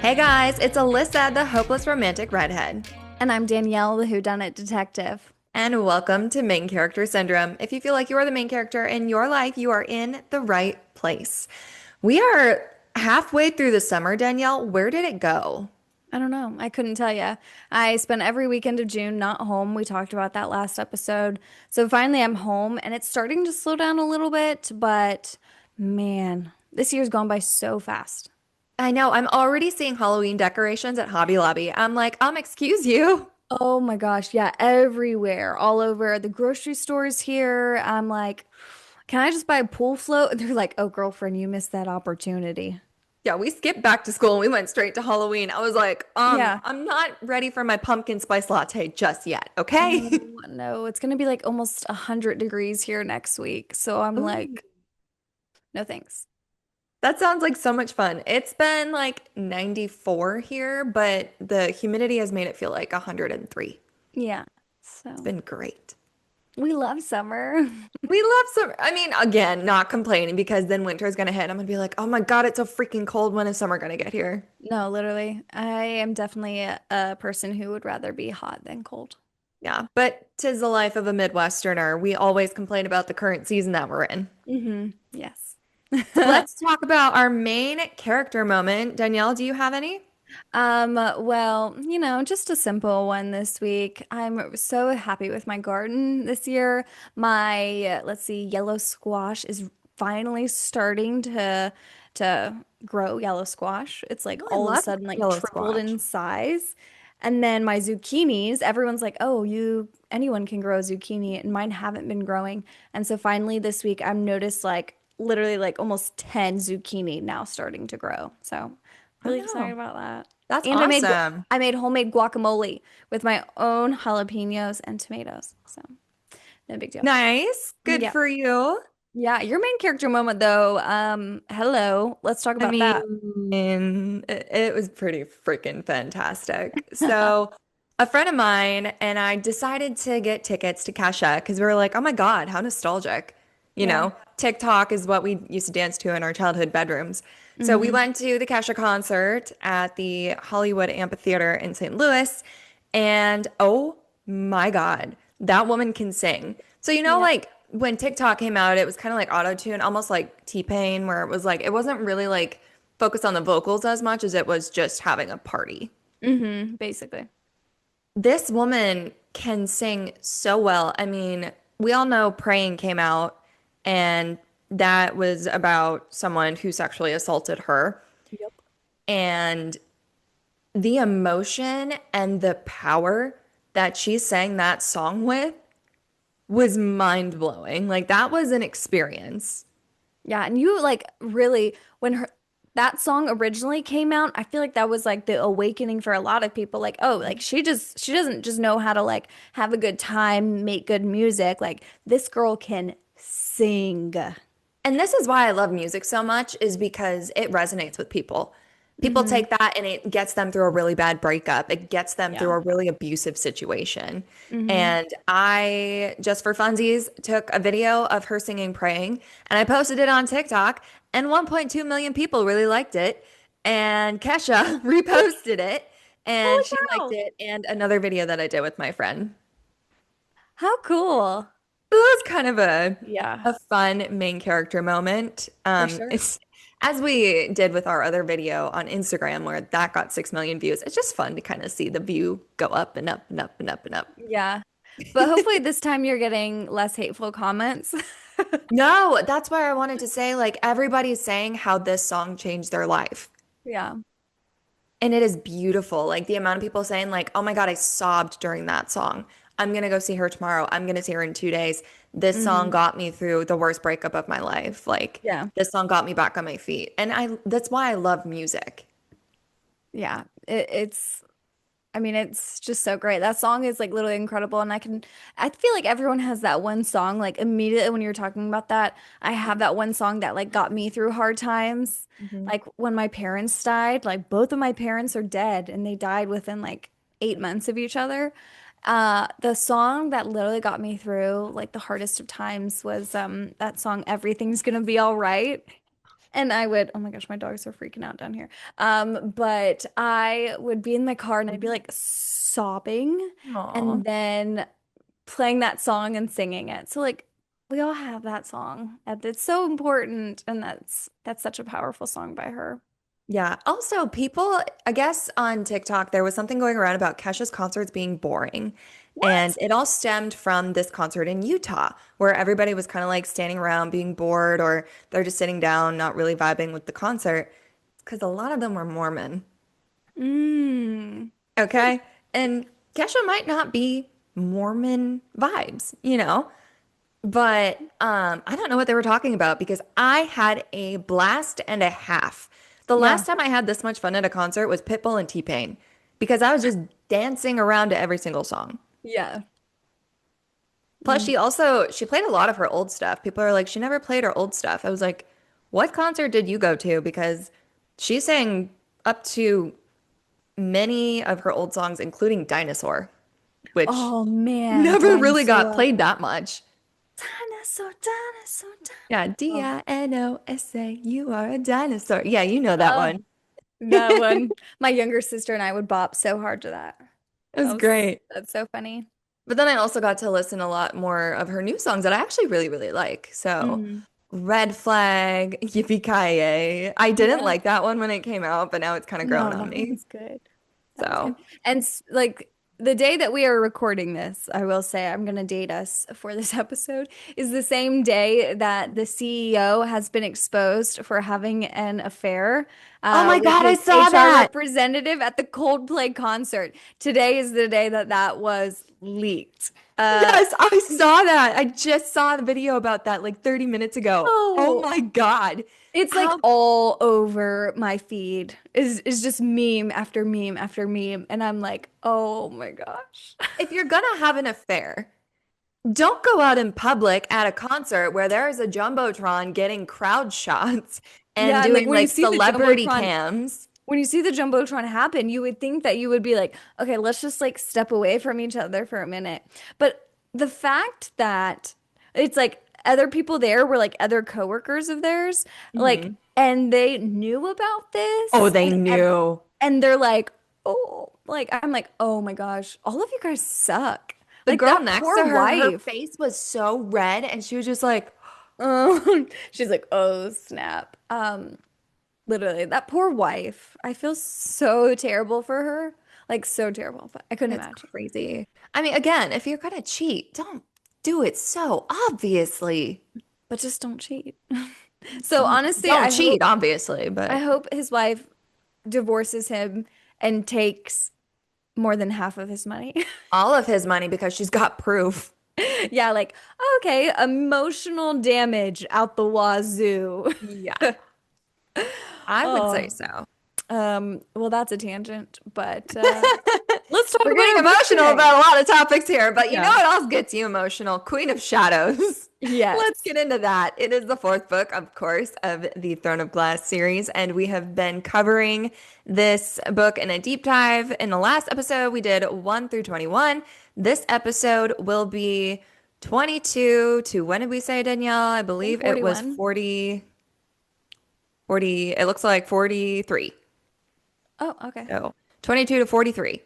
Hey guys, it's Alyssa, the hopeless romantic redhead. And I'm Danielle, the whodunit detective. And welcome to Main Character Syndrome. If you feel like you are the main character in your life, you are in the right place. We are halfway through the summer, Danielle. Where did it go? I don't know. I couldn't tell you. I spent every weekend of June not home. We talked about that last episode. So finally, I'm home and it's starting to slow down a little bit, but man, this year's gone by so fast. I know, I'm already seeing Halloween decorations at Hobby Lobby. I'm like, excuse you. Oh my gosh, yeah, everywhere, all over the grocery stores here. I'm like, can I just buy a pool float? And they're like, oh, girlfriend, you missed that opportunity. Yeah, we skipped back to school and we went straight to Halloween. I was like, Yeah. I'm not ready for my pumpkin spice latte just yet, okay? No, no, it's gonna be like almost 100 degrees here next week. So I'm Ooh. like, no thanks. That sounds like so much fun. It's been like 94 here, but the humidity has made it feel like 103. Yeah. It's So been great. we love summer. We love summer. I mean, again, not complaining because then winter is going to hit. I'm going to be like, oh my God, it's so freaking cold. When is summer going to get here? No, literally. I am definitely a person who would rather be hot than cold. Yeah, but 'tis the life of a Midwesterner. We always complain about the current season that we're in. Yes. So let's talk about our main character moment. Danielle, do you have any? Well, just a simple one this week. I'm so happy with my garden this year. My, let's see, yellow squash is finally starting to grow yellow squash. It's like Oh, I all of a love sudden like yellow tripled squash. in size. And then my zucchinis, everyone's like, "Oh, anyone can grow a zucchini," and mine haven't been growing. And so finally this week I've noticed like literally like almost 10 zucchini now starting to grow. So Oh really excited no, about that. that's And awesome. I made homemade guacamole with my own jalapenos and tomatoes. So no big deal. Nice. Good Yeah. for you. Yeah. Your main character moment though, hello. Let's talk I about that. mean, it was pretty freaking fantastic. So, a friend of mine and I decided to get tickets to Kesha because we were like, oh my God, how nostalgic. You Yeah. know, TikTok is what we used to dance to in our childhood bedrooms. So, we Mm-hmm. went to the Kesha concert at the Hollywood Amphitheater in St. Louis. And oh my God, that woman can sing. So, Yeah. like when TikTok came out, it was kind of like auto-tune, almost like T-Pain, where it was like, it wasn't really like focused on the vocals as much as it was just having a party. Mm-hmm. Basically. This woman can sing so well. I mean, we all know Praying came out, and that was about someone who sexually assaulted her. Yep. And the emotion and the power that she sang that song with was mind blowing. Like that was an experience. Yeah, and you like really when her that song originally came out, I feel like that was like the awakening for a lot of people. Like, oh, like she doesn't just know how to like have a good time, make good music. Like this girl can sing. And this is why I love music so much is because it resonates with people. People Hmm. take that and it gets them through a really bad breakup. It gets them through Yeah. a really abusive situation. Hmm. And I, just for funsies, took a video of her singing Praying and I posted it on TikTok and 1.2 million people really liked it. And Kesha reposted it and Holy she liked cow. it and another video that I did with my friend. How cool. It was kind of Yeah, a fun main character moment. for sure. It's as we did with our other video on Instagram where that got 6 million views. It's just fun to kind of see the view go up and up and up and up and up. Yeah. But hopefully this time you're getting less hateful comments. No, that's why I wanted to say like everybody's saying how this song changed their life. Yeah. And it is beautiful. Like the amount of people saying like, "Oh my God, I sobbed during that song. I'm gonna go see her tomorrow. I'm gonna see her in 2 days. This song Hmm. got me through the worst breakup of my life. Like Yeah. this song got me back on my feet." And I that's why I love music. Yeah. It's I mean, it's just so great. That song is like literally incredible. And I feel like everyone has that one song. Like immediately when you're talking about that, I have that one song that like got me through hard times. Mhm. Like when my parents died, like both of my parents are dead and they died within like 8 months of each other. The song that literally got me through like the hardest of times was that song Everything's Gonna Be All Right. And I would, oh my gosh, my dogs are freaking out down here. But I would be in my car and I'd be like sobbing Aw. and then playing that song and singing it. So like we all have that song and it's so important and that's such a powerful song by her. Yeah. Also, people, I guess on TikTok, there was something going around about Kesha's concerts being boring. And What? it all stemmed from this concert in Utah, where everybody was kind of like standing around being bored, or they're just sitting down, not really vibing with the concert, because a lot of them were Mormon. Mm. Okay. And Kesha might not be Mormon vibes, you know? But I don't know what they were talking about because I had a blast and a half. The Yeah. last time I had this much fun at a concert was Pitbull and T-Pain because I was just dancing around to every single song. Yeah. Plus, Mm. she played a lot of her old stuff. People are like, she never played her old stuff. I was like, what concert did you go to? Because she sang up to many of her old songs, including Dinosaur, which Oh man, never really got dinosaur. played that much. Dinosaur, dinosaur, Yeah, dinosaur. Dinosaur, you are a dinosaur. Yeah, you know that Oh, one. that one. My younger sister and I would bop so hard to that. It was great. That's so funny. But then I also got to listen a lot more of her new songs that I actually really, really like. So, Mm. Red Flag, Yippee-Ki-Yay. I didn't Yeah. like that one when it came out, but now it's kind of grown No, on that me. one's good. That one's So, good. And like the day that we are recording this, I will say I'm gonna date us for this episode, is the same day that the CEO has been exposed for having an affair oh my with God, I his saw HR that. representative at the Coldplay concert. Today is the day that that was leaked. Yes, I saw that. I just saw the video about that like 30 minutes ago. Oh Oh, my God. it's like How all over my feed. Is just meme after meme after meme, and I'm like, oh my gosh. if you're gonna have an affair, don't go out in public at a concert where there is a jumbotron getting crowd shots and Yeah, and like doing like celebrity cams. when you see the Jumbotron happen, you would think that you would be like, okay, let's just like step away from each other for a minute. But the fact that it's like other people there were like other coworkers of theirs, like, Hmm. and they knew about Oh, this they knew. and they're like, oh, like I'm like, oh my gosh, all of you guys suck. The Like girl that next poor to her, her wife. face was so red and she was just like, She's like, oh snap. Literally, that poor wife. I feel so terrible for her. Like so terrible, but I couldn't it's imagine. crazy. I mean, again, if you're gonna cheat, don't do it so obviously. But just don't cheat. So honestly, Don't cheat, obviously, I but hope his wife divorces him and takes more than half of his money. all of his money because she's got proof. Yeah, like, okay, emotional damage out the wazoo. Yeah, I would say Oh, so. well, that's a tangent, but Let's talk we're about getting emotional emotional. about a lot of topics here, but you know Yeah. what else gets you emotional? Queen of Shadows. Let's Yes. get into that. It is the fourth book, of course, of the Throne of Glass series, and we have been covering this book in a deep dive. In the last episode, we did 1 through 21. This episode will be 22 to when did we say, Danielle? I I think believe it was 41. 40, it looks like 43. Oh, okay. So 22 to 43.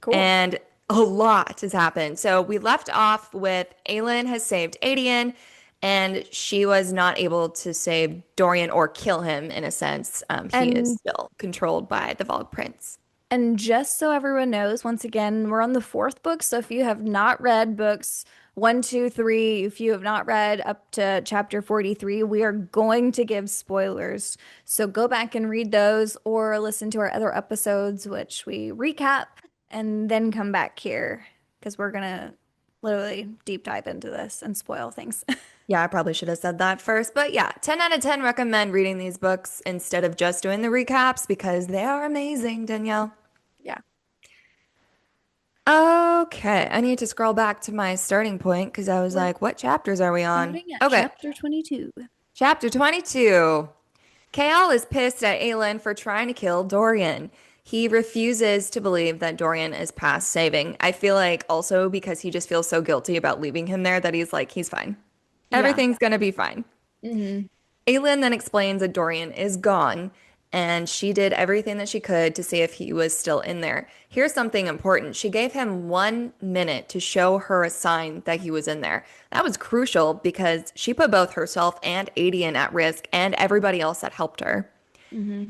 Cool. And a lot has happened. So we left off with Aelin has saved Adian, and she was not able to save Dorian or kill him in a sense. He is And still controlled by the Vogue Prince. And just so everyone knows, once again, we're on the fourth book. So if you have not read books one, two, three, if you have not read up to chapter 43, we are going to give spoilers. So go back and read those or listen to our other episodes, which we recap and then come back here because we're going to literally deep dive into this and spoil things. Yeah, I probably should have said that first. But yeah, 10 out of 10 recommend reading these books instead of just doing the recaps because they are amazing, Danielle. Yeah. Okay, I need to scroll back to my starting point because I was We're like, what chapters are we on? starting at Okay, chapter 22. chapter 22. Kael is pissed at Aelin for trying to kill Dorian. He refuses to believe that Dorian is past saving. I feel like also because he just feels so guilty about leaving him there that he's like, he's fine. Yeah. Everything's gonna be fine. Hmm. Aelin then explains that Dorian is gone, and she did everything that she could to see if he was still in there. Here's something important. She gave him 1 minute to show her a sign that he was in there. That was crucial because she put both herself and Adian at risk and everybody else that helped her. Hmm.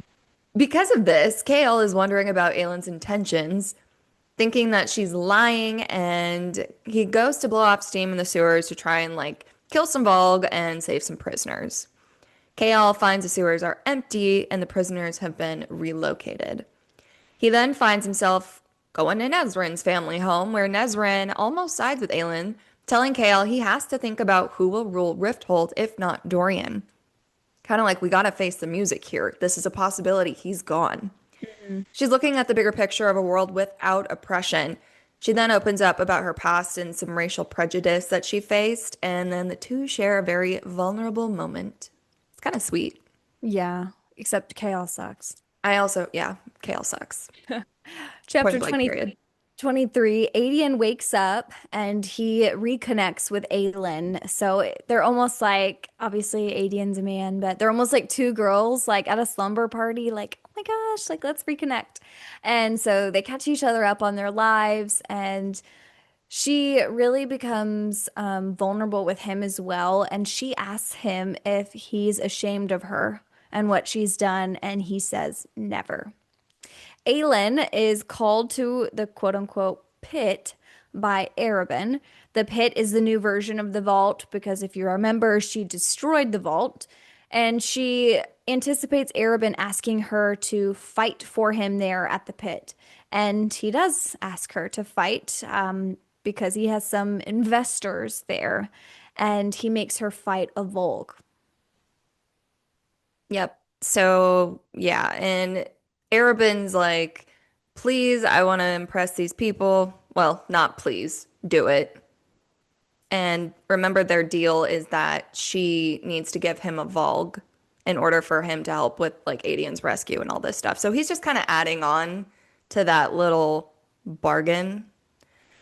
Because of this, Kale is wondering about Aelin's intentions, thinking that she's lying, and he goes to blow off steam in the sewers to try and kill some Volg and save some prisoners. Kale finds the sewers are empty and the prisoners have been relocated. He then finds himself going to Nezrin's family home, where Nezrin almost sides with Aelin, telling Kale he has to think about who will rule Rifthold if not Dorian. Kind of like, we gotta face the music here. This is a possibility. He's gone. She's looking at the bigger picture of a world without oppression. She then opens up about her past and some racial prejudice that she faced, and then the two share a very vulnerable moment. It's kind of sweet. Yeah, except chaos sucks. I also, yeah, Kale sucks. Chapter Point blank, 20 period. 23. Adian wakes up and he reconnects with Aelin. So they're almost like, obviously, Adian's a man, but they're almost like two girls, like at a slumber party, like, oh my gosh, like, let's reconnect. And so they catch each other up on their lives, and she really becomes vulnerable with him as well. And she asks him if he's ashamed of her and what she's done, and he says, never. Aelin is called to the quote unquote pit by Arabin. The pit is the new version of the vault because if you remember, she destroyed the vault, and she anticipates Arabin asking her to fight for him there at the pit. And he does ask her to fight because he has some investors there, and he makes her fight a Volg. Yep. So, yeah. And Arabin's like, please, I want to impress these people. Well, not please, do it. And remember, their deal is that she needs to give him a Volg in order for him to help with Adian's rescue and all this stuff. So he's just kind of adding on to that little bargain.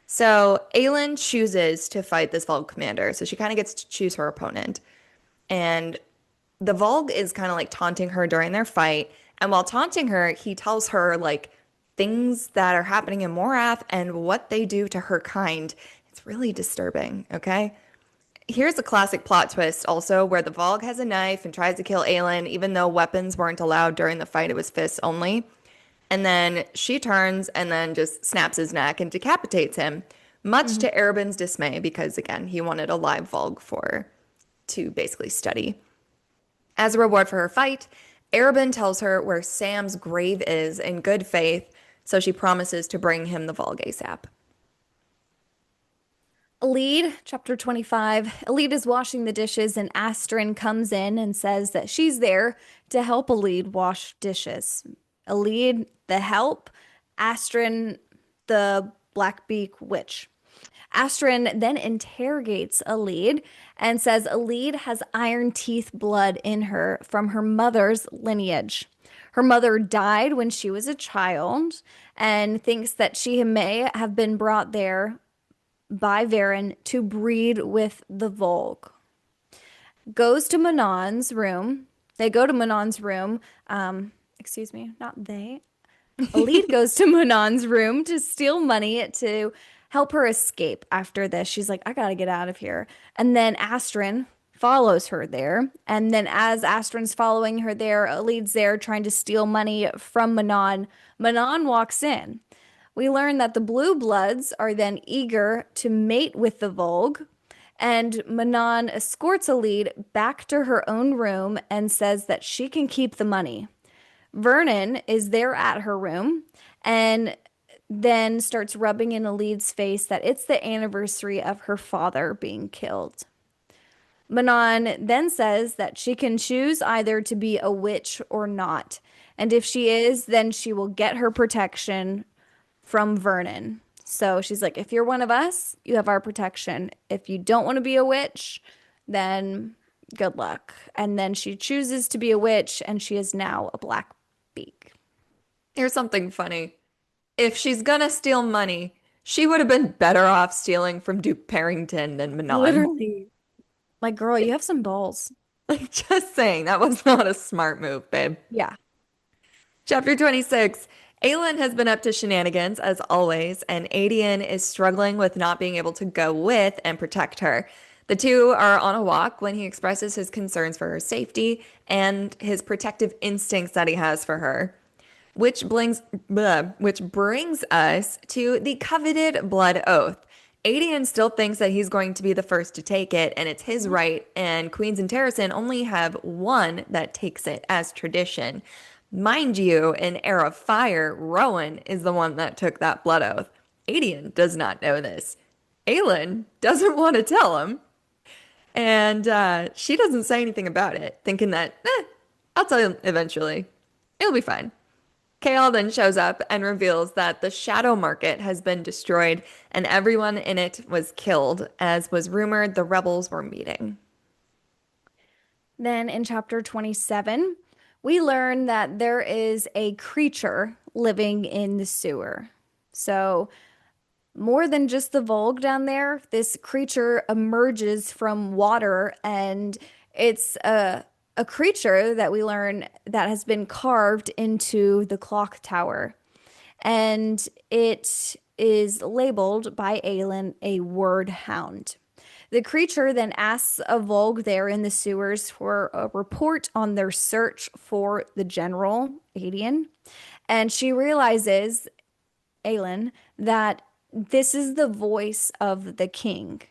So Aelin chooses to fight this Volg commander. So she kind of gets to choose her opponent. And the Volg is kind of taunting her during their fight. And while taunting her, he tells her things that are happening in Morath and what they do to her kind. It's really disturbing, okay? Here's a classic plot twist also where the Volg has a knife and tries to kill Aelin, even though weapons weren't allowed during the fight, it was fists only. And then she turns and then just snaps his neck and decapitates him, much Mhm. to Arabin's dismay, because again, he wanted a live Volg for to basically study. As a reward for her fight, Arabin tells her where Sam's grave is in good faith, so she promises to bring him the Volg ASAP. Elide, chapter 25. Elide is washing the dishes, and Astrid comes in and says that she's there to help Elide wash dishes. Elide, the help, Astrid, the Blackbeak witch. Astrid then interrogates Elide and says Elide has iron teeth blood in her from her mother's lineage. Her mother died when she was a child and thinks that she may have been brought there by Varen to breed with the Volg. Goes to Manon's room. They go to Manon's room. Excuse me, not they. Elide goes to Manon's room to steal money to help her escape after this. She's like, I gotta get out of here. And then Astrid follows her there. And then as Astrid's following her there, Elide's there trying to steal money from Manon. Manon walks in. We learn that the Blue Bloods are then eager to mate with the Volg, and Manon escorts Elide back to her own room and says that she can keep the money. Vernon is there at her room and then starts rubbing in Elide's face that it's the anniversary of her father being killed. Manon then says that she can choose either to be a witch or not. And if she is, then she will get her protection from Vernon. So she's like, if you're one of us, you have our protection. If you don't want to be a witch, then good luck. And then she chooses to be a witch, and she is now a black beak. Here's something funny. If she's gonna steal money, she would have been better off stealing from Duke Parrington than Manon. Literally. Like, girl, you have some balls. Like, just saying, that was not a smart move, babe. Yeah. Chapter 26. Aelin has been up to shenanigans as always, and Adian is struggling with not being able to go with and protect her. The two are on a walk when he expresses his concerns for her safety and his protective instincts that he has for her. Which brings us to the coveted blood oath. Aedion still thinks that he's going to be the first to take it, and it's his right, and Queens and Terrason only have one that takes it as tradition. Mind you, in Heir of Fire, Rowan is the one that took that blood oath. Aedion does not know this. Aelin doesn't want to tell him, and she doesn't say anything about it, thinking that, I'll tell you eventually. It'll be fine. Kale then shows up and reveals that the Shadow Market has been destroyed and everyone in it was killed, as was rumored the rebels were meeting. Then in chapter 27, we learn that there is a creature living in the sewer. So, more than just the Volg down there, this creature emerges from water, and it's a creature that we learn that has been carved into the clock tower. And it is labeled by Aelin a word hound. The creature then asks a Volg there in the sewers for a report on their search for the general, Adian. And she realizes, Aelin, that this is the voice of the king.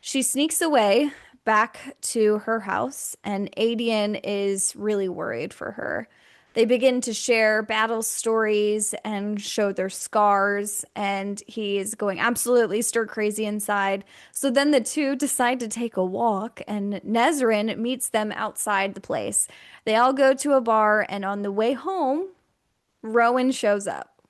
She sneaks away back to her house, and Adian is really worried for her. They begin to share battle stories and show their scars, and he is going absolutely stir crazy inside. So then the two decide to take a walk, and Nezrin meets them outside the place. They all go to a bar, and on the way home, Rowan shows up.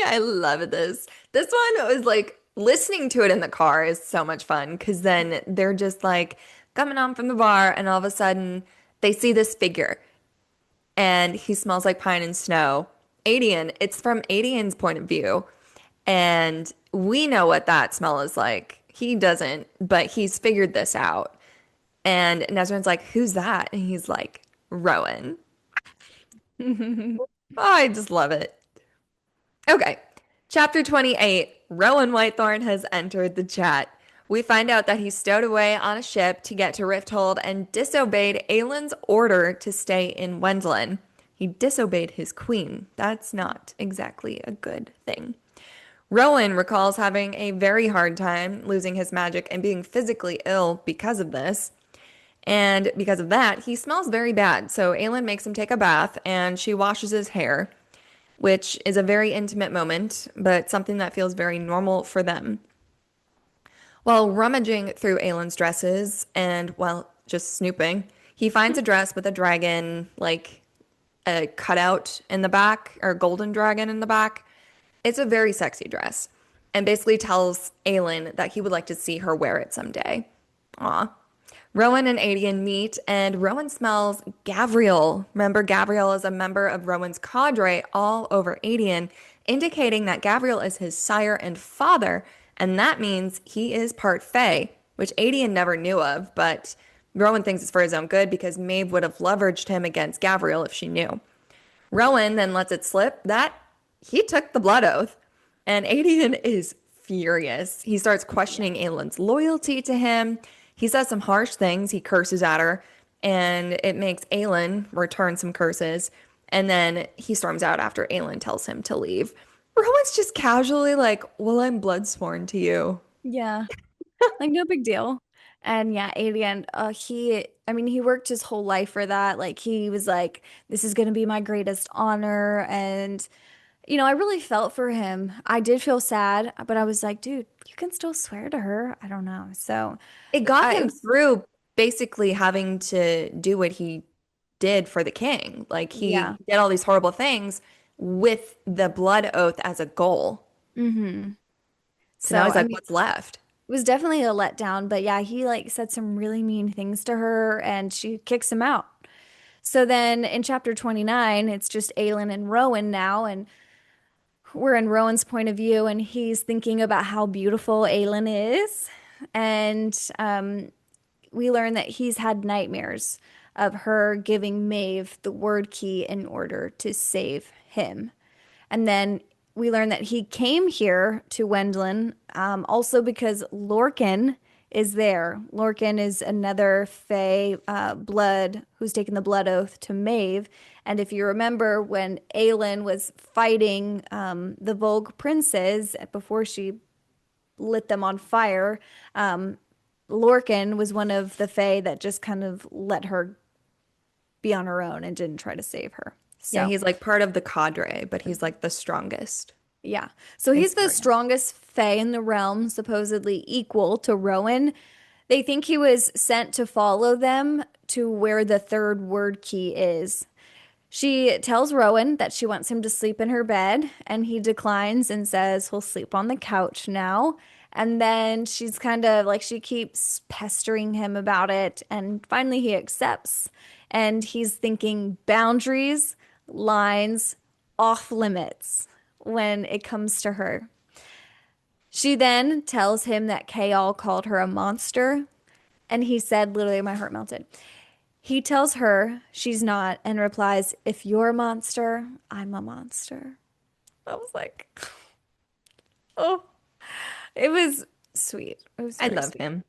I love this. This one was like listening to it in the car is so much fun because then they're just like coming on from the bar and all of a sudden they see this figure and he smells like pine and snow. Adian, it's from Adian's point of view. And we know what that smell is like. He doesn't, but he's figured this out. And Nezrin's like, who's that? And he's like, Rowan. Oh, I just love it. Okay. Chapter 28. Rowan Whitethorn has entered the chat. We find out that he stowed away on a ship to get to Rifthold and disobeyed Aelin's order to stay in Wendlin. He disobeyed his queen. That's not exactly a good thing. Rowan recalls having a very hard time losing his magic and being physically ill because of this. And because of that, he smells very bad. So Aelin makes him take a bath and she washes his hair, which is a very intimate moment, but something that feels very normal for them. While rummaging through Aelin's dresses and, well, just snooping, he finds a dress with a dragon, like a cutout in the back, or a golden dragon in the back. It's a very sexy dress, and basically tells Aelin that he would like to see her wear it someday. Aw. Rowan and Adian meet, and Rowan smells Gavriel. Remember, Gavriel is a member of Rowan's cadre all over Adian, indicating that Gavriel is his sire and father, and that means he is part Fae, which Adian never knew of, but Rowan thinks it's for his own good because Maeve would have leveraged him against Gavriel if she knew. Rowan then lets it slip that he took the blood oath, and Adian is furious. He starts questioning Aelin's loyalty to him. He says some harsh things. He curses at her, and it makes Aelin return some curses. And then he storms out after Aelin tells him to leave. Rowan's just casually like, well, I'm bloodsworn to you. Yeah. Like no big deal. And yeah, Alien, I mean, he worked his whole life for that. Like he was like, this is gonna be my greatest honor. And I really felt for him. I did feel sad, but I was like, dude, you can still swear to her. I don't know. So It got it him was, through basically having to do what he did for the king. Like he yeah. did all these horrible things with the blood oath as a goal. Mm-hmm. So now So he's I like, mean, what's left? it was definitely a letdown, but yeah, he like said some really mean things to her and she kicks him out. So then in chapter 29, it's just Aelin and Rowan now, and we're in Rowan's point of view, and he's thinking about how beautiful Aelin is. And we learn that he's had nightmares of her giving Maeve the word key in order to save him. And then we learn that he came here to Wendlin also because Lorcan is there. Lorcan is another Fae blood who's taken the blood oath to Maeve. And if you remember when Aelin was fighting the Volg princes before she lit them on fire, Lorcan was one of the Fae that just kind of let her be on her own and didn't try to save her. Yeah, So he's like part of the cadre, but he's like the strongest yeah. So he's the experience. strongest Fae in the realm, supposedly equal to Rowan. They think he was sent to follow them to where the third word key is. She tells Rowan that she wants him to sleep in her bed, and he declines and says he'll sleep on the couch now. And then she's kind of like, she keeps pestering him about it, and finally he accepts. And he's thinking boundaries, lines, off limits when it comes to her. She then tells him that Kayal called her a monster, and he said, literally, my heart melted. He tells her she's not and replies, if you're a monster, I'm a monster. I was like, oh, it was sweet. It was I very love sweet. him.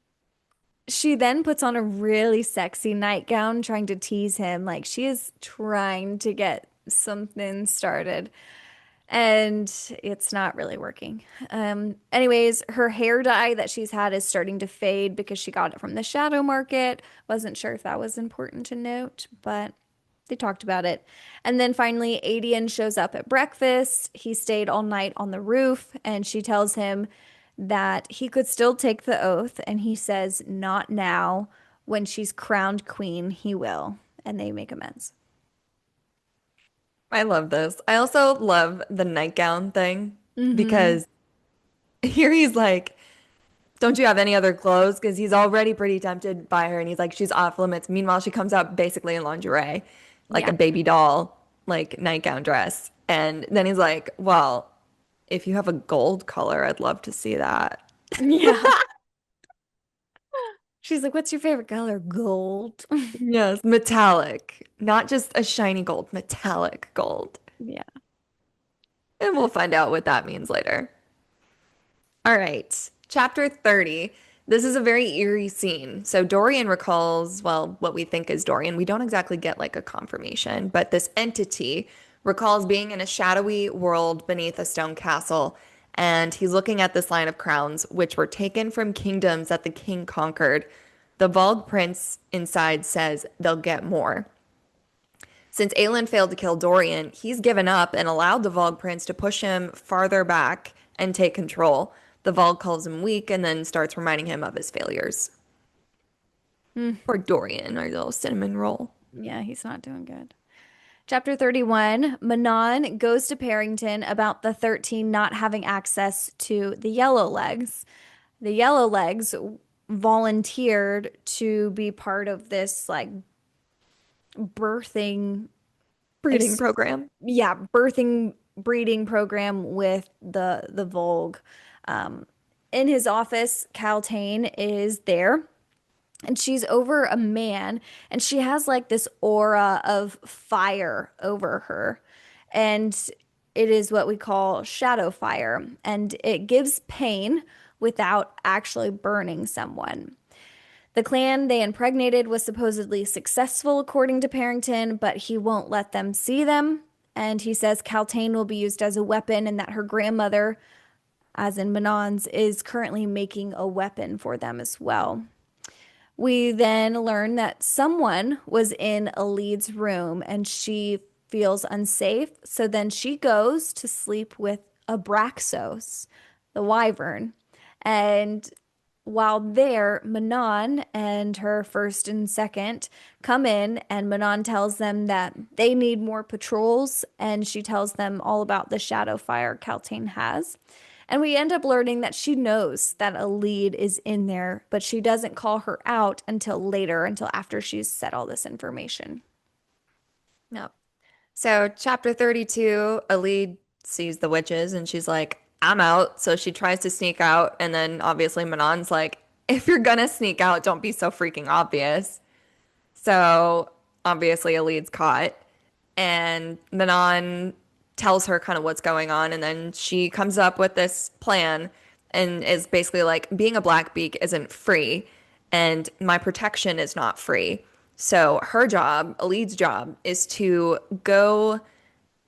She then puts on a really sexy nightgown, trying to tease him. Like she is trying to get something started. And it's not really working. Anyways, her hair dye that she's had is starting to fade because she got it from the shadow market. Wasn't sure if that was important to note, but they talked about it. And then finally, Adian shows up at breakfast. He stayed all night on the roof, and she tells him that he could still take the oath. And he says, not now. When she's crowned queen, he will. And they make amends. I love this. I also love the nightgown thing Mm-hmm. because here he's like, don't you have any other clothes? Because he's already pretty tempted by her and he's like, she's off limits. Meanwhile, she comes out basically in lingerie, like a Yeah. baby doll, like nightgown dress. And then he's like, well, if you have a gold color, I'd love to see that. Yeah. She's like, what's your favorite color? Gold. Yes, metallic, not just a shiny gold, metallic gold. Yeah. And we'll find out what that means later. All right, chapter 30. This is a very eerie scene. So Dorian recalls, well, what we think is Dorian. We don't exactly get like a confirmation, but this entity recalls being in a shadowy world beneath a stone castle. And he's looking at this line of crowns, which were taken from kingdoms that the king conquered. The Volg prince inside says they'll get more. Since Aelin failed to kill Dorian, he's given up and allowed the Volg Prince to push him farther back and take control. The Volg calls him weak and then starts reminding him of his failures. Hmm. Poor Dorian, our little cinnamon roll. Yeah, he's not doing good. Chapter 31, Manon goes to Parrington about the 13 not having access to the Yellow Legs. The Yellow Legs volunteered to be part of this like birthing Breeding ex program. yeah, birthing breeding program with the Volg. Um, in his office, Caltaine is there and she's over a man and she has like this aura of fire over her. And it is what we call shadow fire, and it gives pain without actually burning someone. The clan they impregnated was supposedly successful, according to Parrington, but he won't let them see them. And he says Caltaine will be used as a weapon and that her grandmother, as in Manon's, is currently making a weapon for them as well. We then learn that someone was in Alid's room and she feels unsafe. So then she goes to sleep with Abraxos, the wyvern. And while there, Manon and her first and second come in, and Manon tells them that they need more patrols, and she tells them all about the shadow fire Caltaine has. And we end up learning that she knows that a lead is in there, but she doesn't call her out until later, until after she's said all this information. Yep. So, chapter 32, Elide sees the witches and she's like, I'm out. So she tries to sneak out. And then obviously Manon's like, if you're gonna sneak out, don't be so freaking obvious. So obviously, Elid's caught, and Manon tells her kind of what's going on, and then she comes up with this plan and is basically like, being a black beak isn't free, and my protection is not free. So her job, Elid's job, is to go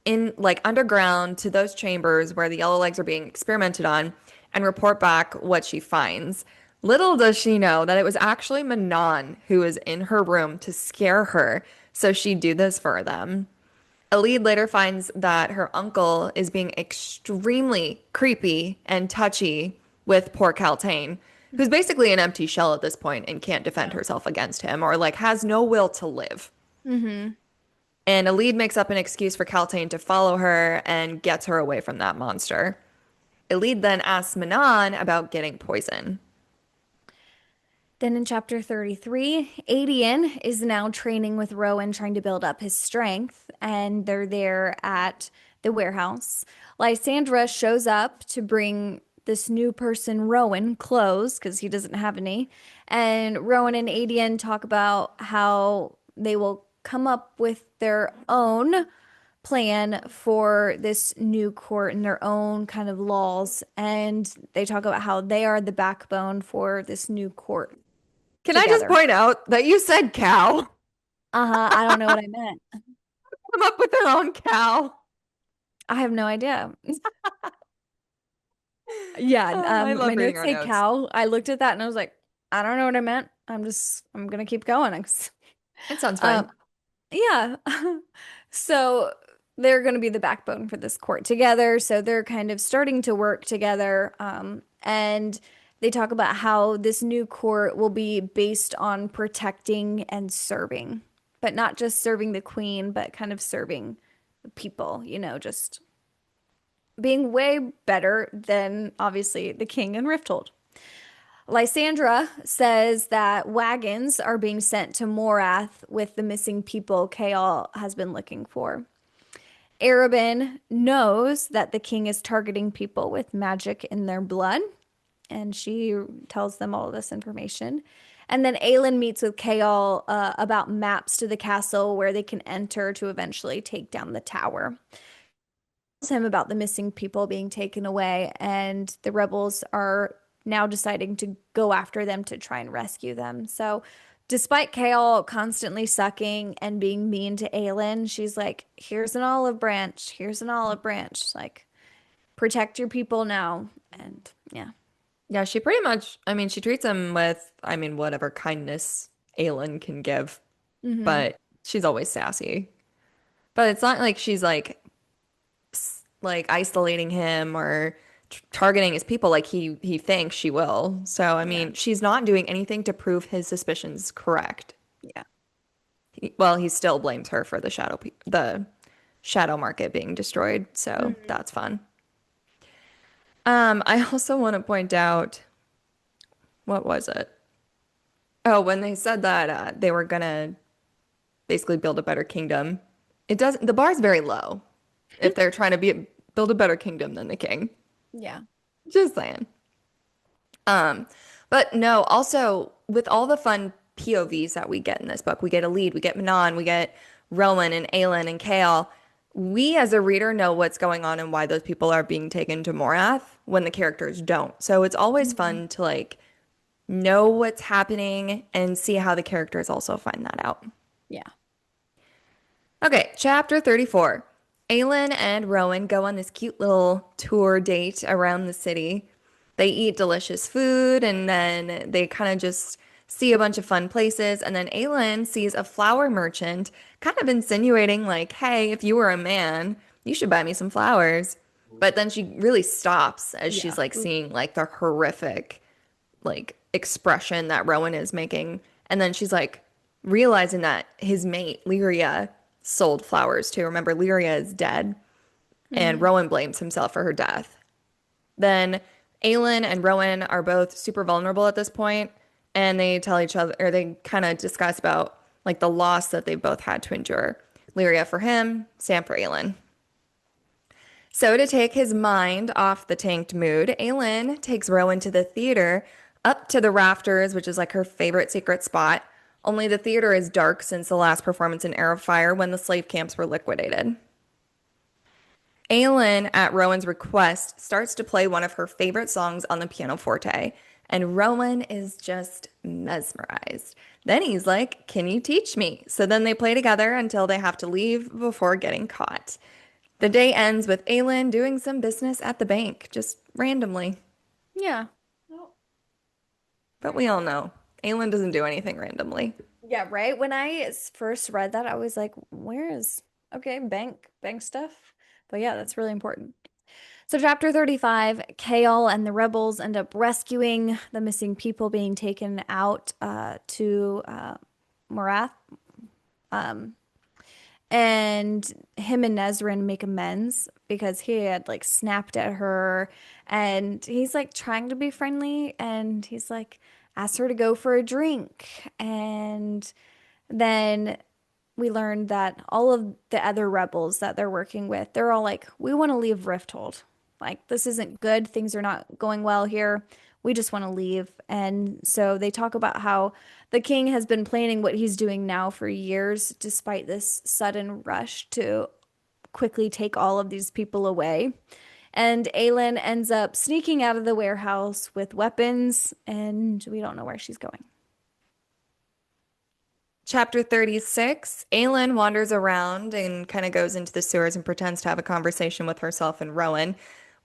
in like underground to those chambers where the yellow legs are being experimented on and report back what she finds. Little does she know that it was actually Manon who was in her room to scare her, so she'd do this for them. Alid later finds that her uncle is being extremely creepy and touchy with poor Caltaine, who's basically an empty shell at this point and can't defend Yeah. herself against him or like has no will to live. Mm-hmm. And Alid makes up an excuse for Caltaine to follow her and gets her away from that monster. Elide then asks Manon about getting poison. Then in chapter 33, Adian is now training with Rowan, trying to build up his strength, and they're there at the warehouse. Lysandra shows up to bring this new person, Rowan, clothes because he doesn't have any. And Rowan and Adian talk about how they will come up with their own plan for this new court and their own kind of laws. And they talk about how they are the backbone for this new court Can I just together. point out that you said cow? Uh-huh. I don't know what I meant. Come up with their own cow. I have no idea. Yeah, I my love reading notes our say notes. cow. I looked at that and I was like, I don't know what I meant. I'm gonna keep going. It sounds fine. Um, yeah. So they're gonna be the backbone for this court together. So they're kind of starting to work together. And they talk about how this new court will be based on protecting and serving, but not just serving the queen, but kind of serving the people, just being way better than obviously the king and Rifthold. Lysandra says that wagons are being sent to Morath with the missing people Kael has been looking for. Arabin knows that the king is targeting people with magic in their blood, and she tells them all this information. And then Aelin meets with Kael about maps to the castle where they can enter to eventually take down the tower. Him about the missing people being taken away, and the rebels are now deciding to go after them to try and rescue them. So, despite Kael constantly sucking and being mean to Aelin, she's like, "Here's an olive branch. Here's an olive branch. Like, protect your people now." And yeah. Yeah, she pretty much, I mean, she treats him with, I mean, whatever kindness Aelin can give, Mm-hmm. but she's always sassy. But it's not like she's like isolating him or targeting his people like he thinks she will. So, I Yeah. mean, she's not doing anything to prove his suspicions correct. Yeah. Well, he still blames her for the shadow market being destroyed, so Mm-hmm. that's fun. I also want to point out, what was it? Oh, when they said that they were gonna basically build a better kingdom, the bar's very low if they're trying to build a better kingdom than the king. Yeah. Just saying. Um, but no, also with all the fun POVs that we get in this book, we get a lead, we get Manon, we get Rowan and Aelin and Kael. We as a reader know what's going on and why those people are being taken to Morath when the characters don't. So it's always Mm-hmm. fun to like know what's happening and see how the characters also find that out. Yeah. Okay, chapter 34. Aelin and Rowan go on this cute little tour date around the city. They eat delicious food and then they kind of just see a bunch of fun places. And then Aelin sees a flower merchant kind of insinuating, like, hey, if you were a man, you should buy me some flowers. But then she really stops as she's Yeah. like seeing like the horrific like expression that Rowan is making. And then she's like realizing that his mate, Lyria, sold flowers too. Remember, Lyria is dead, and Mm-hmm. Rowan blames himself for her death. Then Aelin and Rowan are both super vulnerable at this point, and they tell each other, or they kind of discuss about like the loss that they both had to endure. Lyria for him, Sam for Aelin. So to take his mind off the tanked mood, Aelin takes Rowan to the theater up to the rafters, which is like her favorite secret spot. Only the theater is dark since the last performance in Air of Fire when the slave camps were liquidated. Aylin, at Rowan's request, starts to play one of her favorite songs on the pianoforte, and Rowan is just mesmerized. Then he's like, "Can you teach me?" So then they play together until they have to leave before getting caught. The day ends with Aylin doing some business at the bank, just randomly. Yeah. Oh, But we all know Aylin doesn't do anything randomly. yeah, right. When first read that, I was like, where is okay, bank stuff. But yeah, that's really important. So chapter 35, Kale and the rebels end up rescuing the missing people being taken out to Morath. Um, and him and Nezrin make amends because he had like snapped at her and he's like trying to be friendly and he's like asked her to go for a drink and then we learned that all of the other rebels that they're working with, they're all like, we want to leave Rifthold. Like, this isn't good. Things are not going well here. We just want to leave. And so they talk about how the king has been planning what he's doing now for years, despite this sudden rush to quickly take all of these people away. And Aelin ends up sneaking out of the warehouse with weapons, and we don't know where she's going. Chapter 36, Aylin wanders around and kind of goes into the sewers and pretends to have a conversation with herself and Rowan.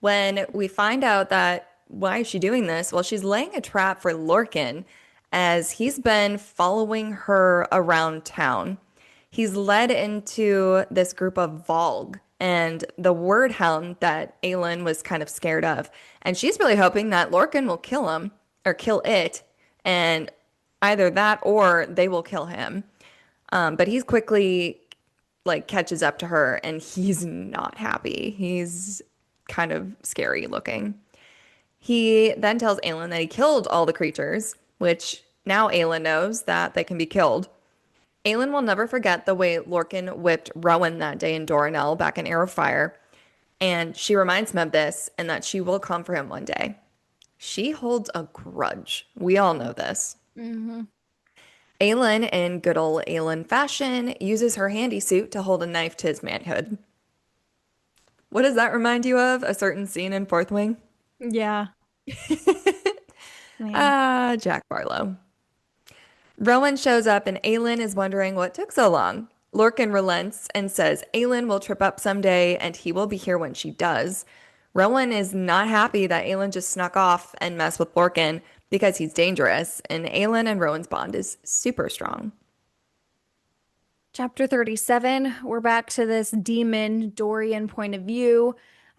When we find out that why is she doing this? Well, she's laying a trap for Lorcan as he's been following her around town. He's led into this group of Volg and the word hound that Aylin was kind of scared of. And she's really hoping that Lorcan will kill him or kill it. And either that or they will kill him. But he's quickly like catches up to her and he's not happy. He's kind of scary looking. He then tells Aelin that he killed all the creatures, which now Aelin knows that they can be killed. Aelin will never forget the way Lorcan whipped Rowan that day in Doranel back in Air of Fire, and she reminds him of this and that she will come for him one day. She holds a grudge. We all know this. Mm-hmm. Aelin, in good old Aelin fashion, uses her handy suit to hold a knife to his manhood. What does that remind you of? A certain scene in Fourth Wing? Yeah, man. Jack Barlow. Rowan shows up and Aelin is wondering what took so long. Lorcan relents and says Aelin will trip up someday and he will be here when she does. Rowan is not happy that Aelin just snuck off and messed with Lorcan because he's dangerous, and Aelin and Rowan's bond is super strong. Chapter 37, we're back to this demon Dorian point of view.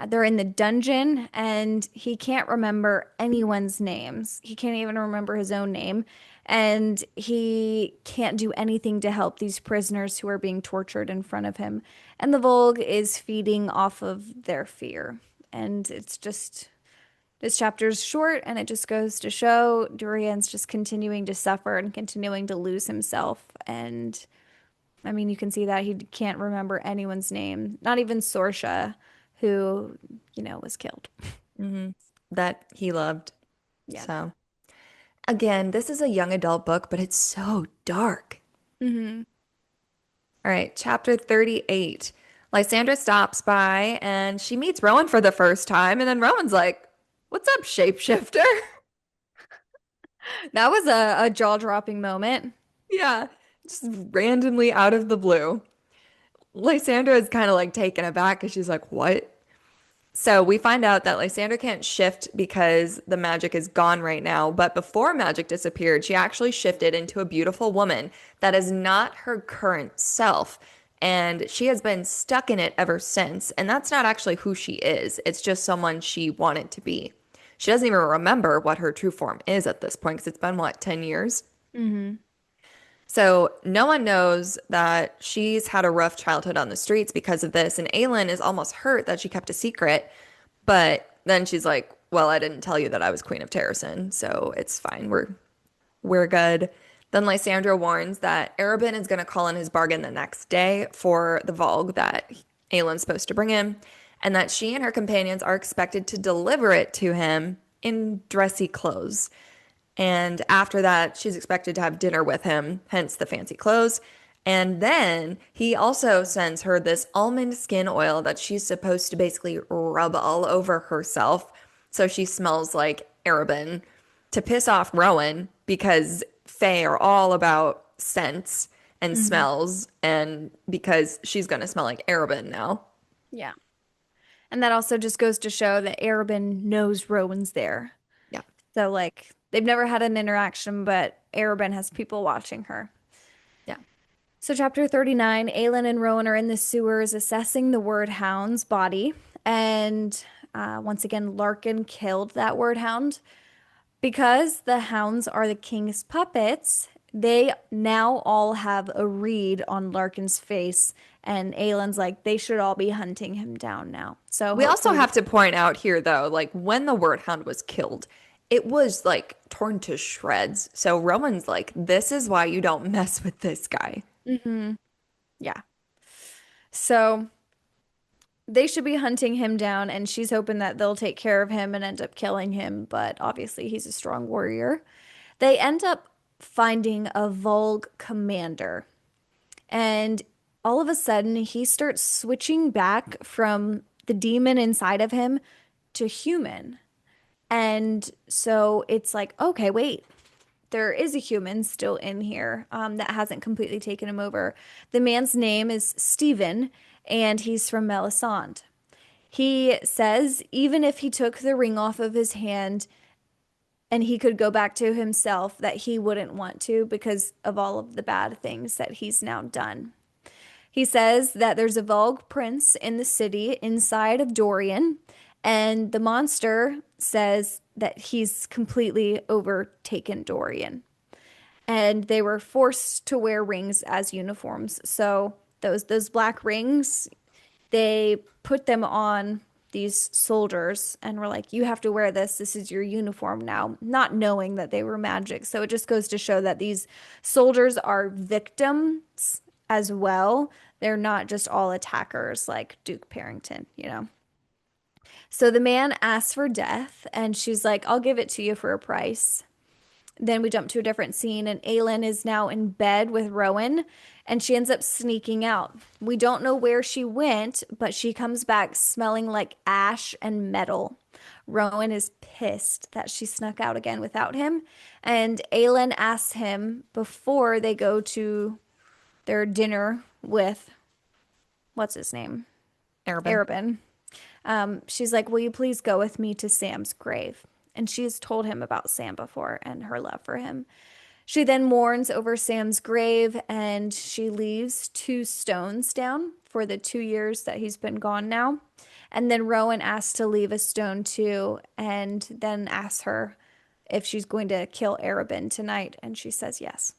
They're in the dungeon and he can't remember anyone's names. He can't even remember his own name. And he can't do anything to help these prisoners who are being tortured in front of him. And the Volg is feeding off of their fear. And it's just, this chapter's short and it just goes to show Dorian's just continuing to suffer and continuing to lose himself. And I mean, you can see that he can't remember anyone's name, not even Sorsha, who, was killed. That he loved. Yeah. So, again, this is a young adult book, but it's so dark. Hmm. All right, chapter 38. Lysandra stops by and she meets Rowan for the first time, and then Rowan's like, "What's up, shapeshifter?" That was a jaw-dropping moment. Yeah, just randomly out of the blue. Lysandra is kind of like taken aback because she's like, "What?" So we find out that Lysandra can't shift because the magic is gone right now. But before magic disappeared, she actually shifted into a beautiful woman that is not her current self. And she has been stuck in it ever since. And that's not actually who she is, it's just someone she wanted to be. She doesn't even remember what her true form is at this point because it's been, what, 10 years? Hmm. So no one knows that she's had a rough childhood on the streets because of this. And Aelin is almost hurt that she kept a secret. But then she's like, "Well, I didn't tell you that I was Queen of Terrasen, so it's fine. We're good." Then Lysandra warns that Arabin is going to call in his bargain the next day for the Volg that Aelin's supposed to bring him, and that she and her companions are expected to deliver it to him in dressy clothes. And after that, she's expected to have dinner with him, hence the fancy clothes. And then he also sends her this almond skin oil that she's supposed to basically rub all over herself so she smells like Arabin to piss off Rowan because Fae are all about scents and Hmm. smells, and because she's gonna smell like Arabin now. Yeah. And that also just goes to show that Arabin knows Rowan's there. Yeah. So like they've never had an interaction, but Arabin has people watching her. Yeah. So chapter 39, Aelin and Rowan are in the sewers assessing the word hound's body. And once again, Larkin killed that word hound. Because the hounds are the king's puppets, they now all have a read on Larkin's face. And Aelin's like, they should all be hunting him down now. So We also hopefully, have to point out here, though, like when the word hound was killed, it was like torn to shreds. So Rowan's like, this is why you don't mess with this guy. Mhm. Yeah. So they should be hunting him down, and she's hoping that they'll take care of him and end up killing him. But obviously, he's a strong warrior. They end up finding a Volg commander, and all of a sudden, he starts switching back from the demon inside of him to human. And so it's like, okay, wait, there is a human still in here that hasn't completely taken him over. The man's name is Stephen, and he's from Melisande. He says even if he took the ring off of his hand and he could go back to himself, that he wouldn't want to because of all of the bad things that he's now done. He says that there's a Vogue prince in the city inside of Dorian, and the monster says that he's completely overtaken Dorian. And they were forced to wear rings as uniforms. So those black rings, they put them on these soldiers and were like, you have to wear this. This is your uniform now, not knowing that they were magic. So it just goes to show that these soldiers are victims as well. They're not just all attackers like Duke Parrington, you know? So the man asks for death, and she's like, I'll give it to you for a price. Then we jump to a different scene, and Aelin is now in bed with Rowan, and she ends up sneaking out. We don't know where she went, but she comes back smelling like ash and metal. Rowan is pissed that she snuck out again without him, and Aelin asks him before they go to their dinner with what's his name? Arabin. Arabin. She's like, will you please go with me to Sam's grave? And she's told him about Sam before and her love for him. She then mourns over Sam's grave and she leaves 2 stones down for the 2 years that he's been gone now. And then Rowan asks to leave a stone too, and then asks her if she's going to kill Arabin tonight. And she says yes.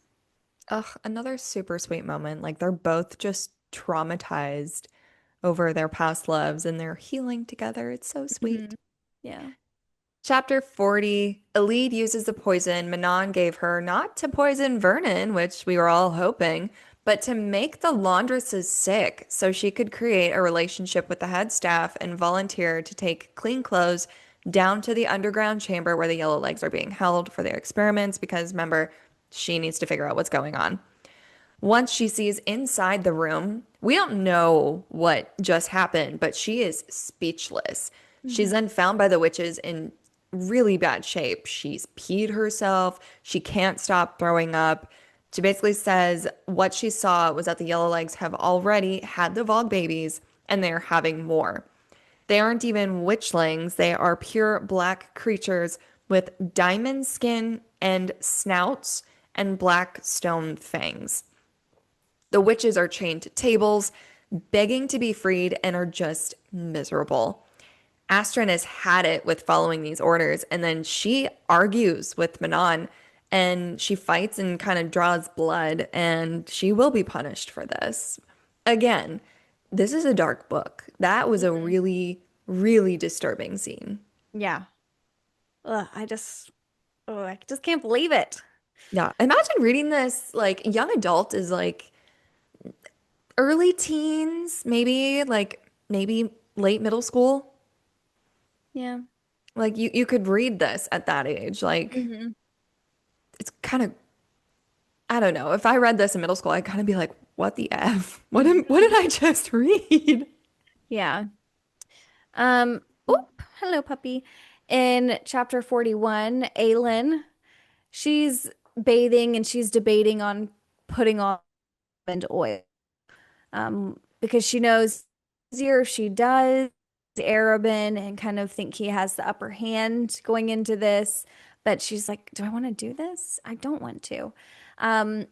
Ugh, another super sweet moment. Like they're both just traumatized over their past loves and they're healing together. It's so sweet. Mhm. Yeah. Chapter 40, Elide uses the poison Manon gave her not to poison Vernon, which we were all hoping, but to make the laundresses sick so she could create a relationship with the head staff and volunteer to take clean clothes down to the underground chamber where the yellow legs are being held for their experiments because remember, she needs to figure out what's going on. Once she sees inside the room, we don't know what just happened, but she is speechless. She's Mhm. then found by the witches in really bad shape. She's peed herself. She can't stop throwing up. She basically says what she saw was that the yellow legs have already had the Vogue babies and they're having more. They aren't even witchlings, they are pure black creatures with diamond skin and snouts and black stone fangs. The witches are chained to tables, begging to be freed, and are just miserable. Astrid has had it with following these orders, and then she argues with Manon and she fights and kind of draws blood, and she will be punished for this. Again, this is a dark book. That was a Mhm. really, really disturbing scene. Yeah. Ugh, I just can't believe it. Yeah. Imagine reading this like young adult is like early teens, maybe late middle school. Yeah. Like you could read this at that age. Like Hmm. it's kind of, I don't know. If I read this in middle school, I'd kind of be like, what the F? What did I just read? Yeah. Hello, puppy. In chapter 41, Aelin, she's bathing and she's debating on putting on almond oil. Because she knows easier if she does Arabin and kind of think he has the upper hand going into this. But she's like, do I want to do this? I don't want to. Um,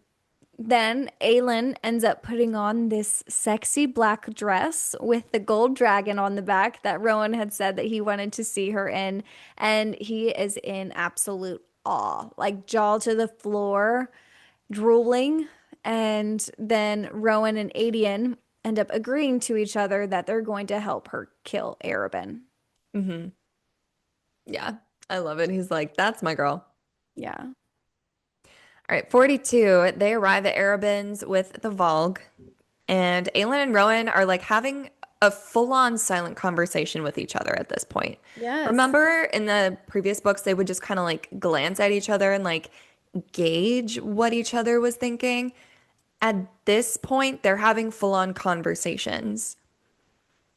then Aelin ends up putting on this sexy black dress with the gold dragon on the back that Rowan had said that he wanted to see her in. And he is in absolute awe, like jaw to the floor, drooling. And then Rowan and Adian end up agreeing to each other that they're going to help her kill Arabin. Hmm. Yeah, I love it. He's like, that's my girl. Yeah. All right, 42. They arrive at Arabin's with the Volg, and Aelin and Rowan are like having a full-on silent conversation with each other at this point. Yes. Remember in the previous books, they would just kind of like glance at each other and like gauge what each other was thinking. At this point, they're having full-on conversations.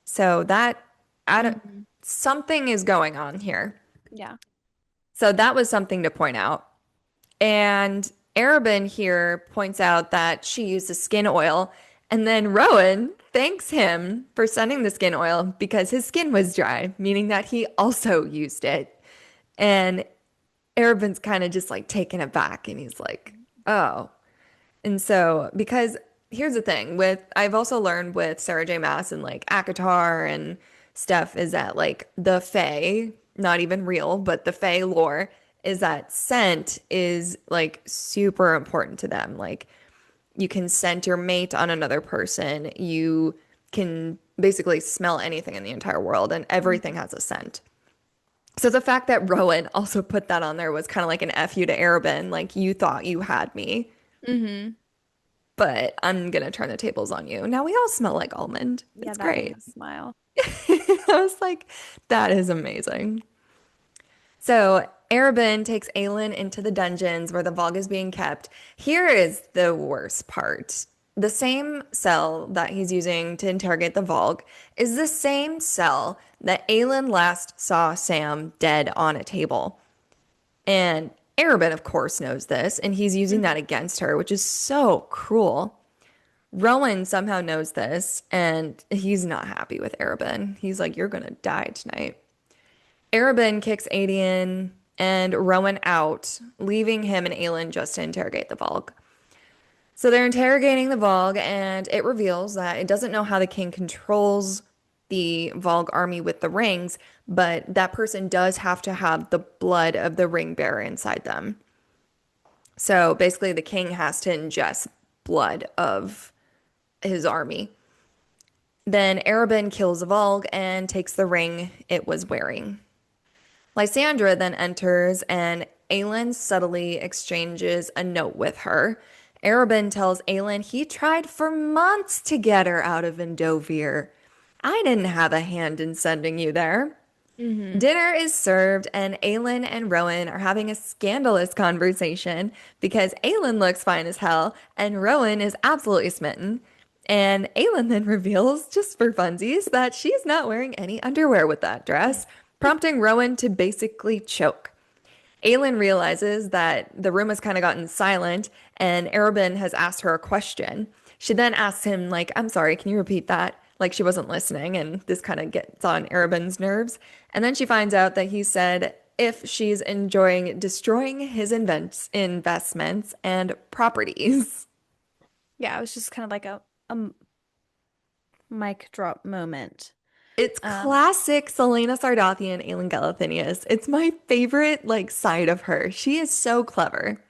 So that I don't, Hmm. something is going on here. Yeah. So that was something to point out. And Arabin here points out that she used the skin oil, and then Rowan thanks him for sending the skin oil because his skin was dry, meaning that he also used it. And Arabin's kind of just like taken aback, and he's like, "Oh." And so, because here's the thing with, I've also learned with Sarah J. Maas and like ACOTAR and stuff is that like the Fae, not even real, but the Fae lore is that scent is like super important to them. Like you can scent your mate on another person. You can basically smell anything in the entire world and everything has a scent. So the fact that Rowan also put that on there was kind of like an F you to Arabin, like you thought you had me Hmm. but I'm gonna turn the tables on you. Now we all smell like almond. Yeah, It's that made great. us smile. I was like, that is amazing. So Arabin takes Aelin into the dungeons where the Vogue is being kept. Here is the worst part. The same cell that he's using to interrogate the Vogue is the same cell that Aelin last saw Sam dead on a table. And Arabin, of course, knows this, and he's using that Hmm. against her, which is so cruel. Rowan somehow knows this, and he's not happy with Arabin. He's like, "You're gonna die tonight." Arabin kicks Adian and Rowan out, leaving him and Aelin just to interrogate the Volg. So they're interrogating the Volg, and it reveals that it doesn't know how the king controls the Volg army with the rings, but that person does have to have the blood of the ring bearer inside them. So basically, the king has to ingest blood of his army. Then Arabin kills Volg and takes the ring it was wearing. Lysandra then enters and Aelin subtly exchanges a note with her. Arabin tells Aelin he tried for months to get her out of Indovir. I didn't have a hand in sending you there. Hmm. Dinner is served, and Aelin and Rowan are having a scandalous conversation because Aelin looks fine as hell, and Rowan is absolutely smitten. And Aelin then reveals, just for funsies, that she's not wearing any underwear with that dress, prompting Rowan to basically choke. Aelin realizes that the room has kind of gotten silent, and Arabin has asked her a question. She then asks him, like, "I'm sorry, can you repeat that?" Like she wasn't listening, and this kind of gets on Arabin's nerves. And then she finds out that he said if she's enjoying destroying his investments and properties. Yeah, it was just kind of like a mic drop moment. It's Um, classic Selena Sardathian, Aelin Galathynius. It's my favorite like side of her. She is so clever.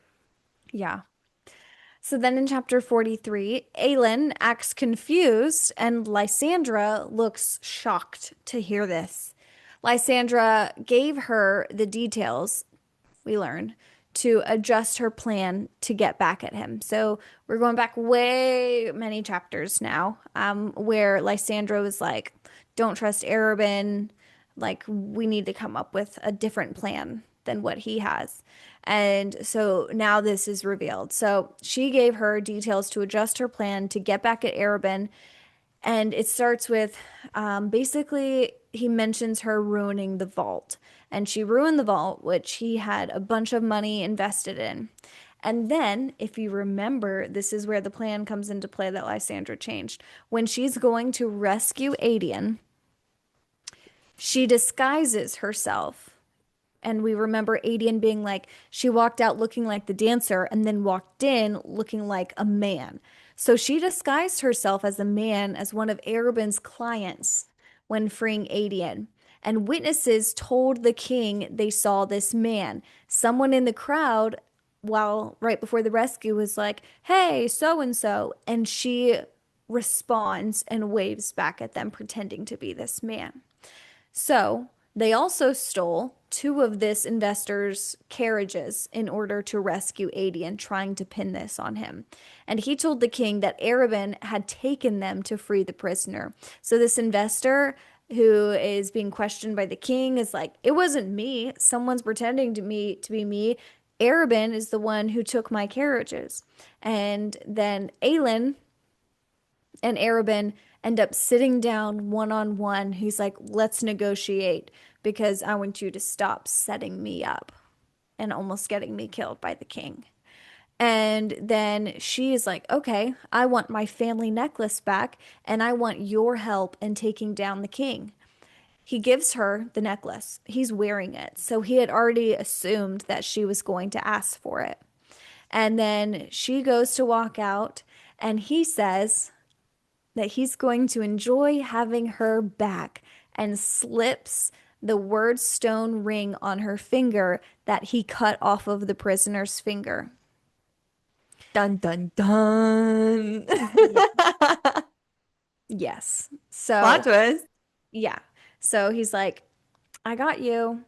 yeah. So then in chapter 43, Aelin acts confused and Lysandra looks shocked to hear this. Lysandra gave her the details, we learn, to adjust her plan to get back at him. So we're going back way many chapters now, where Lysandra was like, don't trust Arabin. Like, we need to come up with a different plan than what he has. And so now this is revealed. So she gave her details to adjust her plan to get back at Arabin. And it starts with basically, he mentions her ruining the vault. And she ruined the vault, which he had a bunch of money invested in. And then, if you remember, this is where the plan comes into play that Lysandra changed. When she's going to rescue Adian, she disguises herself. And we remember Adian being like, she walked out looking like the dancer and then walked in looking like a man. So she disguised herself as a man, as one of Arabin's clients when freeing Adian. And witnesses told the king they saw this man. Someone in the crowd, while right before the rescue, was like, hey, so and so. And she responds and waves back at them, pretending to be this man. So they also stole two of this investor's carriages in order to rescue Adian, trying to pin this on him. And he told the king that Arabin had taken them to free the prisoner. So this investor who is being questioned by the king is like, it wasn't me. Someone's pretending to be me. Arabin is the one who took my carriages. And then Aelin and Arabin end up sitting down one on one. He's like, let's negotiate because I want you to stop setting me up and almost getting me killed by the king. And then she is like, okay, I want my family necklace back and I want your help in taking down the king. He gives her the necklace. He's wearing it. So he had already assumed that she was going to ask for it. And then she goes to walk out and he says, that he's going to enjoy having her back and slips the word stone ring on her finger that he cut off of the prisoner's finger. Dun dun dun. Yeah. Yes. Plot So, twist. yeah. So he's like, I got you.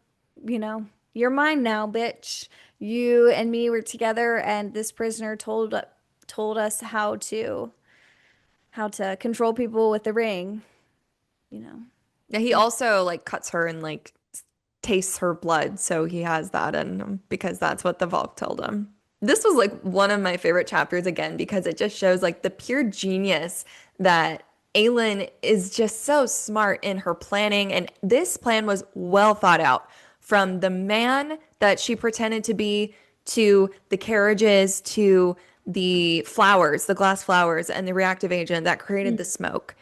You know, you're mine now, bitch. You and me were together, and this prisoner told us how to control people with the ring, you know. Yeah, he also like cuts her and like tastes her blood, so he has that in him because that's what the Valk told him. This was like one of my favorite chapters again because it just shows like the pure genius that Aelin is just so smart in her planning, and this plan was well thought out from the man that she pretended to be to the carriages to the flowers, the glass flowers, and the reactive agent that created the smoke.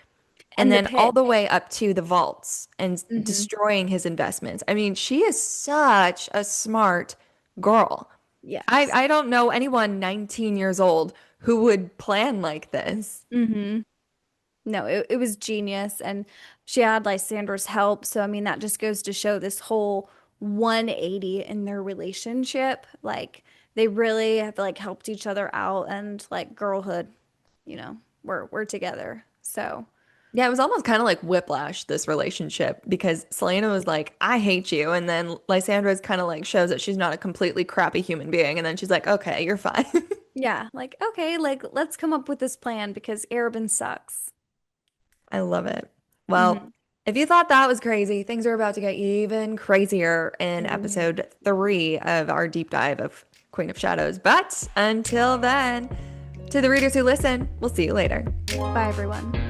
And And the then all pit. the way up to the vaults and Hmm. destroying his investments. I mean, she is such a smart girl. Yes. I don't know anyone 19 years old who would plan like this. Hmm. No, it was genius. And she had Lysandra's help. So, I mean, that just goes to show this whole 180 in their relationship. Like, they really have like helped each other out and like girlhood, we're together. So, Yeah, it was almost kind of like whiplash, this relationship, because Selena was like, I hate you. And then Lysandra's kind of like shows that she's not a completely crappy human being. And then she's like, okay, you're fine. yeah, like, okay, like, let's come up with this plan because Arabin sucks. I love it. Well, Hmm. if you thought that was crazy, things are about to get even crazier in Hmm. episode 3 of our deep dive of Queen of Shadows. But until then, to the readers who listen, we'll see you later. Bye, everyone.